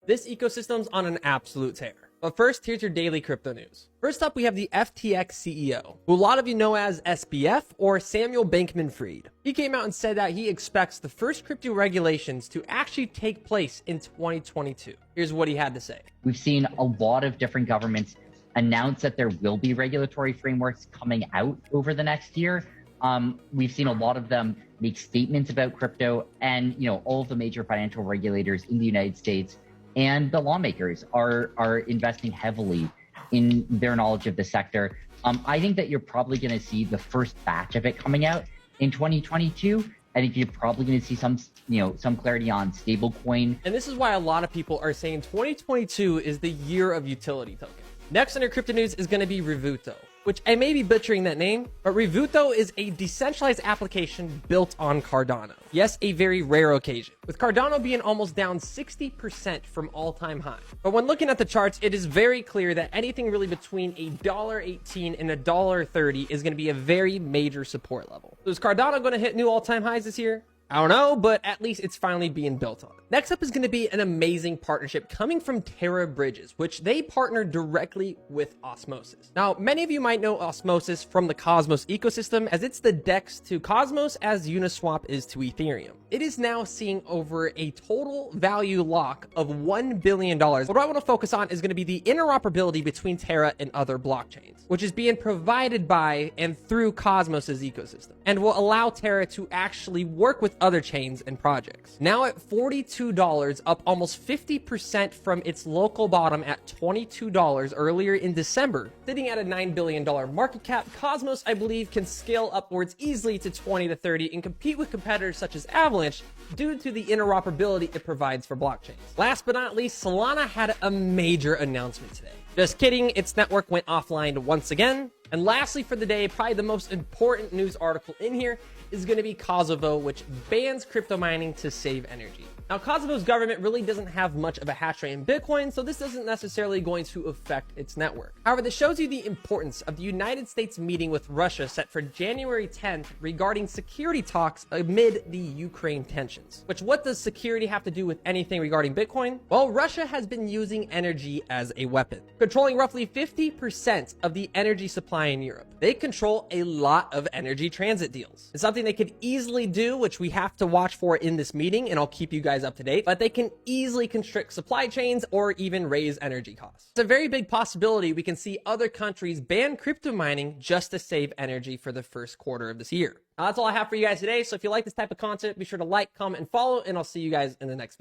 This ecosystem's on an absolute tear. But first, here's your daily crypto news. First up, we have the FTX CEO, who a lot of you know as SBF or Samuel Bankman-Fried. He came out and said that he expects the first crypto regulations to actually take place in 2022. Here's what he had to say. We've seen a lot of different governments announce that there will be regulatory frameworks coming out over the next year. We've seen a lot of them make statements about crypto, and all of the major financial regulators in the United States and the lawmakers are investing heavily in their knowledge of the sector. I think that you're probably going to see the first batch of it coming out in 2022. I think you're probably going to see some clarity on stablecoin. And this is why a lot of people are saying 2022 is the year of utility token. Next on your crypto news is going to be Revuto, which I may be butchering that name, but Revuto is a decentralized application built on Cardano. Yes, a very rare occasion, with Cardano being almost down 60% from all-time high. But when looking at the charts, it is very clear that anything really between $1.18 and $1.30 is going to be a very major support level. So is Cardano going to hit new all-time highs this year? I don't know, but at least it's finally being built on. Next up is going to be an amazing partnership coming from Terra Bridges, which they partner directly with Osmosis. Now, many of you might know Osmosis from the Cosmos ecosystem, as it's the DEX to Cosmos as Uniswap is to Ethereum. It is now seeing over a total value lock of $1 billion. What I want to focus on is going to be the interoperability between Terra and other blockchains, which is being provided by and through Cosmos's ecosystem, and will allow Terra to actually work with other chains and projects. Now at $42, up almost 50% from its local bottom at $22 earlier in December, sitting at a $9 billion market cap, Cosmos, I believe, can scale upwards easily to 20 to 30 and compete with competitors such as Avalanche due to the interoperability it provides for blockchains. Last but not least, Solana had a major announcement today. Just kidding, its network went offline once again. And lastly for the day, probably the most important news article in here is going to be Kosovo, which bans crypto mining to save energy. Now, Kosovo's government really doesn't have much of a hash rate in Bitcoin, so this isn't necessarily going to affect its network. However, this shows you the importance of the United States meeting with Russia set for January 10th regarding security talks amid the Ukraine tensions. Which, what does security have to do with anything regarding Bitcoin? Well, Russia has been using energy as a weapon, controlling roughly 50% of the energy supply in Europe. They control a lot of energy transit deals. It's something they could easily do, which we have to watch for in this meeting, and I'll keep you guys up to date, but they can easily constrict supply chains or even raise energy costs. It's a very big possibility we can see other countries ban crypto mining just to save energy for the first quarter of this year. Now, that's all I have for you guys today, so if you like this type of content, be sure to like, comment, and follow, and I'll see you guys in the next video.